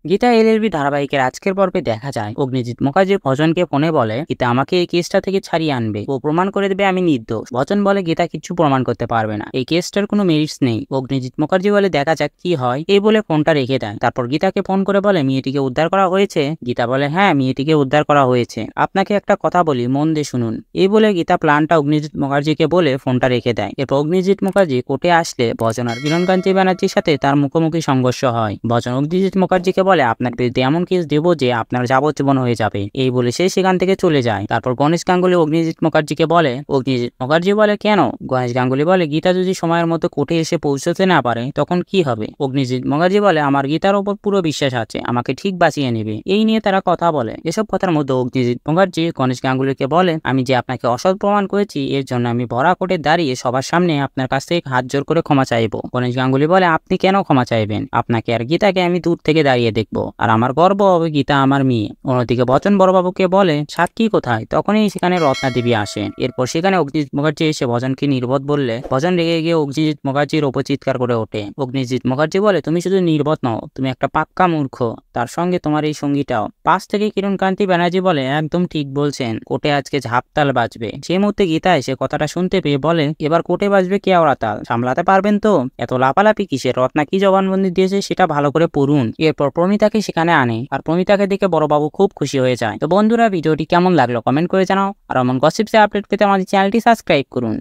Gita LLB ধারাবাহিকের আজকের পর্বে দেখা যায় অগ্নিজিৎ মুখার্জি ভজনকে ফোনে বলে গীতা আমাকে এই কেসটা থেকে ছাড়িয়ে আনবে, ও প্রমাণ করে দেবে আমি নির্দোষ। ভজন বলে গীতা কিছু প্রমাণ করতে পারবে না, এই কেসটার কোনো মেরিটস নেই। অগ্নিজিৎ মুখার্জি বলে দেখা যাক কি হয়, এই বলে ফোনটা রেখে দেয়। তারপর গীতাকে ফোন করে বলে মেয়েটিকে উদ্ধার করা হয়েছে। গীতা বলে হ্যাঁ, মেয়েটিকে উদ্ধার করা হয়েছে, আপনাকে একটা কথা বলি, মন দিয়ে শুনুন। এই বলে গীতা প্ল্যানটা অগ্নিজিৎ মুখার্জিকে বলে ফোনটা রেখে দেয়। এরপর অগ্নিজিৎ মুখার্জি কোর্টে আসলে ভজন আর কিরণকান্তি ব্যানার্জির সাথে তার মুখোমুখি সংঘর্ষ হয়। ভজন অগ্নিজিৎ মুখার্জিকে বলে আপনার বিরুদ্ধে এমন কেস দেবো যে আপনার যাবজ্জীবন হয়ে যাবে, এই বলে সে সেখান থেকে চলে যায়। তারপর গণেশ গাঙ্গুলি অগ্নিজিৎ মুখার্জিকে বলে, অগ্নিজিৎ মুখার্জি বলে কেন? গণেশ গাঙ্গুলি বলে গীতা যদি সময়ের মতো কোর্টে এসে পৌঁছতে না পারে তখন কি হবে? অগ্নিজিৎ মুখার্জি বলে আমার গীতার ওপর পুরো বিশ্বাস আছে, আমাকে ঠিক বাঁচিয়ে নেবে। এই নিয়ে তারা কথা বলে। এসব কথার মধ্যে অগ্নিজিৎ মুখার্জি গণেশ গাঙ্গুলিকে বলে আমি যে আপনাকে অসৎ প্রমাণ করেছি এর জন্য আমি ভরা কোর্টে দাঁড়িয়ে সবার সামনে আপনার কাছ থেকে হাত জোর করে ক্ষমা চাইবো। গণেশ গাঙ্গুলি বলে আপনি কেন ক্ষমা চাইবেন? আপনাকে আর গীতাকে আমি দূর থেকে দাঁড়িয়ে দেখবো, আর আমার গর্ব হবে গীতা আমার মেয়ে। অন্যদিকে বচন বড়বাবুকে বলে সাক্ষী কোথায়? তখনই সেখানে রত্না দেবী আসেন। এরপর সেখানে অগ্নিজিৎ মুখার্জি এসে ভজনকে নির্বোধ বললে ভজন রেগে গিয়ে অগ্নিজিৎ মুখার্জির ওপর চিৎকার করে ওঠে। অগ্নিজিৎ মুখার্জি বলে তুমি শুধু নির্বোধ নও, তুমি একটা পাক্কা মূর্খ, তার সঙ্গে তোমার এই সঙ্গীটাও। পাশ থেকে কিরণকান্তি ব্যানার্জি বলে একদম ঠিক বলছেন, কোর্টে আজকে ঝাপতাল বাজবে। সেই মুহূর্তে গীতা এসে কথাটা শুনতে পেয়ে বলে এবার কোর্টে বাজবে কেওড়া তাল, সামলাতে পারবেন তো? এত লাপালাপি কিসের? রত্না কি জবানবন্দি দিয়েছে সেটা ভালো করে পড়ুন। এরপর প্রমিতাকে সেখানে আনে, আর প্রমিতাকে দেখে বড়বাবু খুব খুশি হয়ে যায়। তো বন্ধুরা, ভিডিওটি কেমন লাগলো কমেন্ট করে জানাও, আর এমন গসিপসে আপডেট পেতে আমাদের চ্যানেলটি সাবস্ক্রাইব করুন।